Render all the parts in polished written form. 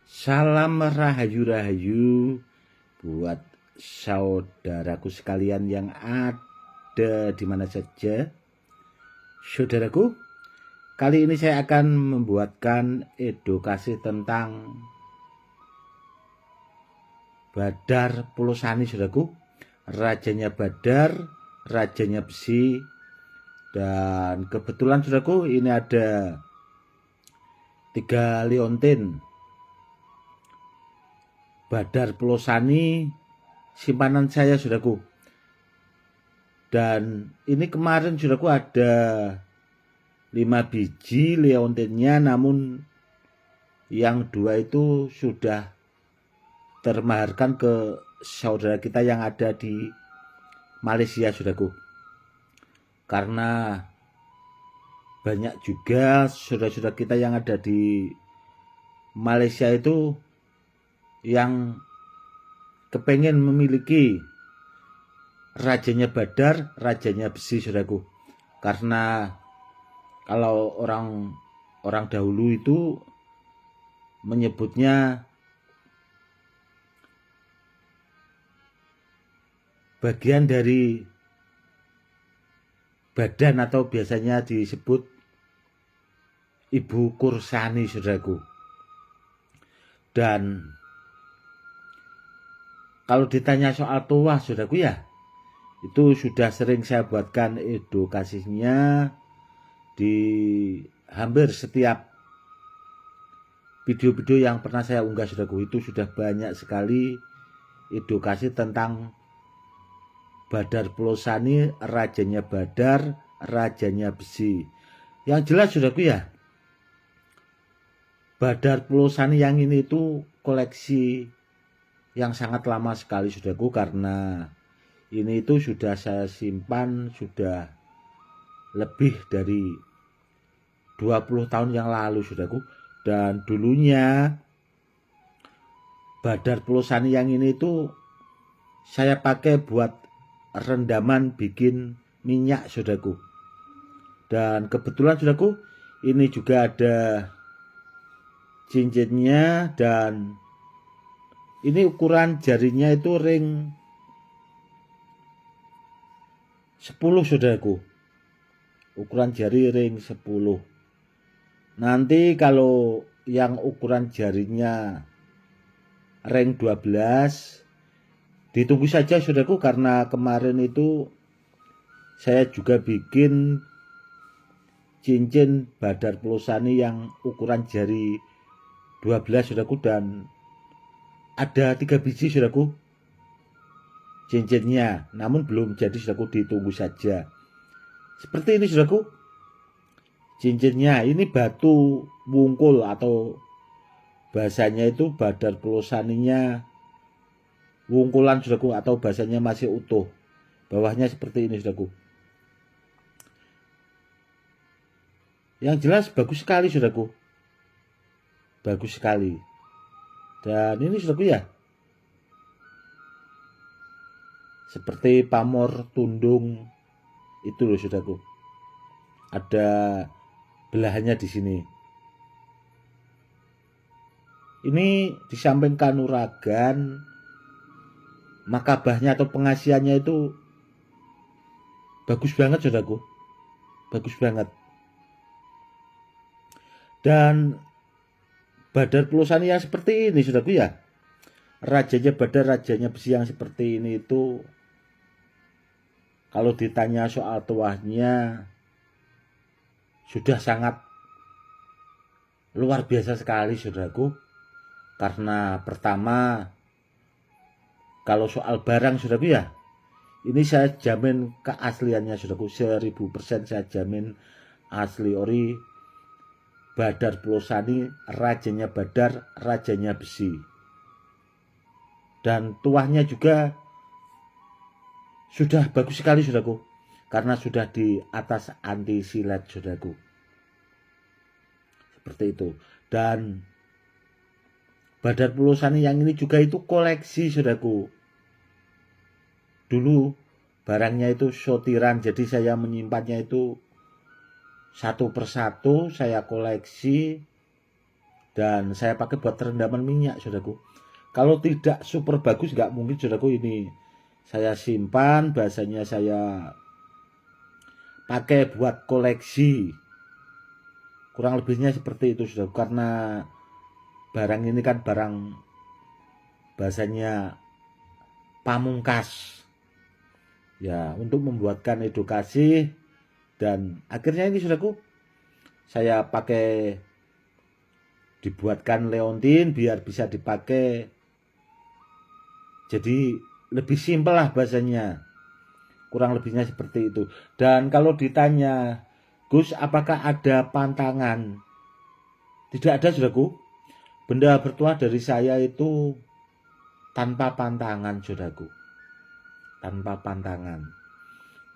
Salam rahayu-rahayu buat saudaraku sekalian yang ada di mana saja. Saudaraku, kali ini saya akan membuatkan edukasi tentang Badar Pulosani, saudaraku. Rajanya Badar, rajanya besi. Dan kebetulan saudaraku, ini ada 3 liontin Badar Pulosani simpanan saya, saudaraku. Dan ini kemarin saudaraku ada 5 biji leontinnya, namun yang 2 itu sudah termaharkan ke saudara kita yang ada di Malaysia, saudaraku. Karena banyak juga saudara-saudara kita yang ada di Malaysia itu yang kepengen memiliki rajanya Badar, rajanya besi, saudaraku. Karena kalau orang dahulu itu menyebutnya bagian dari badan atau biasanya disebut Ibu Kursani, saudaraku. Dan kalau ditanya soal tuah, saudaraku, ya itu sudah sering saya buatkan edukasinya di hampir setiap video-video yang pernah saya unggah, saudaraku. Itu sudah banyak sekali edukasi tentang Badar Pulosani, rajanya Badar, rajanya besi. Yang jelas, saudaraku, ya, Badar Pulosani yang ini itu koleksi yang sangat lama sekali, saudaraku, karena ini itu sudah saya simpan sudah lebih dari 20 tahun yang lalu, saudaraku. Dan dulunya Badar Pulosani yang ini itu saya pakai buat rendaman bikin minyak, saudaraku. Dan kebetulan, saudaraku, ini juga ada cincinnya, dan ini ukuran jarinya itu ring 10, saudaraku. Ukuran jari ring 10. Nanti kalau yang ukuran jarinya ring 12, ditunggu saja, saudaraku, karena kemarin itu saya juga bikin cincin Badar Pulosani yang ukuran jari 12, saudaraku, dan ada 3 biji, saudaraku, cincinnya, namun belum jadi, saudaraku, ditunggu saja. Seperti ini, saudaraku, cincinnya. Ini batu wungkul atau bahasanya itu Badar Pulosaninya wungkulan, saudaraku, atau bahasanya masih utuh. Bawahnya seperti ini, saudaraku. Yang jelas bagus sekali, saudaraku. Bagus sekali. Dan ini, saudaraku, ya, seperti pamor tundung itu loh, saudaraku. Ada belahannya di sini. Ini di samping kanuragan, makabahnya atau pengasihannya itu bagus banget, saudaraku. Bagus banget. Dan Badar Pulosani yang seperti ini, saudaraku, ya, rajanya Badar, rajanya besi yang seperti ini itu, kalau ditanya soal tuahnya, sudah sangat luar biasa sekali, saudaraku. Karena pertama, kalau soal barang, saudaraku, ya, ini saya jamin keasliannya, saudaraku. 1000% saya jamin asli ori Badar Pulosani, rajanya Badar, rajanya besi. Dan tuahnya juga sudah bagus sekali, saudaraku, karena sudah di atas anti silet, saudaraku. Seperti itu. Dan Badar Pulosani yang ini juga itu koleksi, saudaraku. Dulu barangnya itu sortiran, jadi saya menyimpannya itu satu persatu, saya koleksi. dan saya pakai buat rendaman minyak saudaraku. Kalau tidak super bagus nggak mungkin saudaraku, ini saya simpan, bahasanya saya pakai buat koleksi, kurang lebihnya seperti itu saudaraku. Karena barang ini kan barang bahasanya pamungkas ya, untuk membuatkan edukasi. Dan akhirnya ini saudaraku, saya pakai, dibuatkan leontin biar bisa dipakai, jadi lebih simpel lah bahasanya, kurang lebihnya seperti itu. Dan kalau ditanya, Gus apakah ada pantangan, tidak ada saudaraku. Benda bertuah dari saya itu tanpa pantangan saudaraku, tanpa pantangan.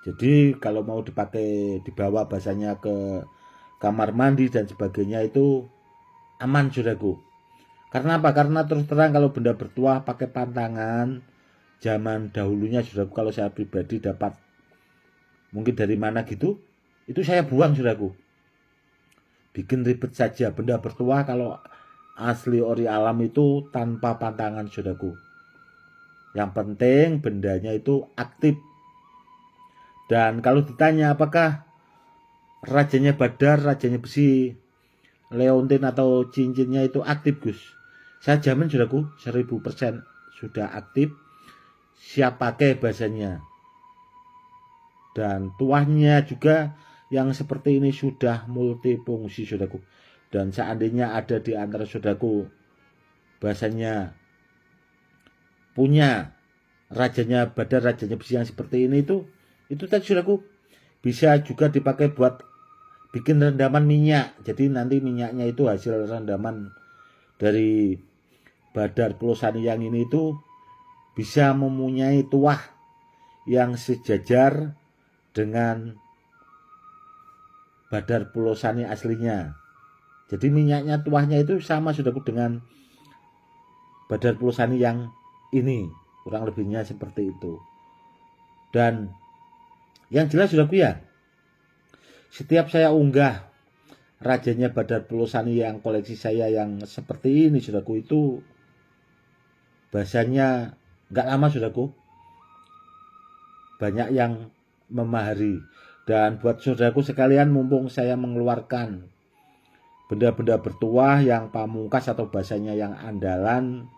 Jadi kalau mau dipakai, dibawa bahasanya ke kamar mandi dan sebagainya itu aman saudaraku. Karena apa? Karena terus terang kalau benda bertuah pakai pantangan zaman dahulunya saudaraku, kalau saya pribadi dapat mungkin dari mana gitu, itu saya buang saudaraku. Bikin ribet saja. Benda bertuah kalau asli ori alam itu tanpa pantangan saudaraku. Yang penting bendanya itu aktif. Dan kalau ditanya apakah rajanya badar, rajanya besi, leontin atau cincinnya itu aktif Gus, saya jamin saudaraku 1000% sudah aktif, siap pakai bahasanya. Dan tuahnya juga yang seperti ini sudah multifungsi saudaraku. Dan seandainya ada di antara saudaraku bahasanya punya rajanya badar, rajanya besi yang seperti ini, itu tadi saudaraku bisa juga dipakai buat bikin rendaman minyak. Jadi nanti minyaknya itu hasil rendaman dari Badar Pulosani yang ini itu bisa mempunyai tuah yang sejajar dengan Badar Pulosani aslinya. Jadi minyaknya, tuahnya itu sama saudaraku dengan Badar Pulosani yang ini, kurang lebihnya seperti itu. Dan yang jelas saudaraku ya, setiap saya unggah rajanya Badar Pulosani yang koleksi saya yang seperti ini saudaraku, itu bahasanya nggak lama saudaraku, banyak yang memahari. Dan buat saudaraku sekalian, mumpung saya mengeluarkan benda-benda bertuah yang pamungkas atau bahasanya yang andalan,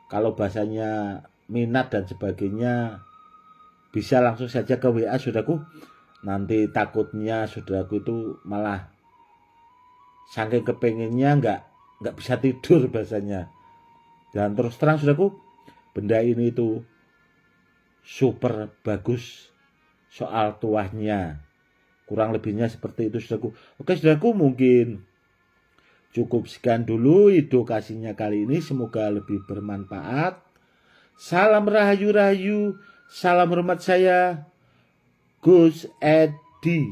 kalau bahasanya minat dan sebagainya, bisa langsung saja ke WA saudaraku. Nanti takutnya saudaraku itu malah saking kepengennya nggak bisa tidur bahasanya. Dan terus terang saudaraku, benda ini itu super bagus soal tuahnya, kurang lebihnya seperti itu saudaraku. Oke saudaraku, mungkin cukup sekian dulu edukasinya kali ini, semoga lebih bermanfaat. Salam rahayu-rahayu, salam hormat saya Gus Edi.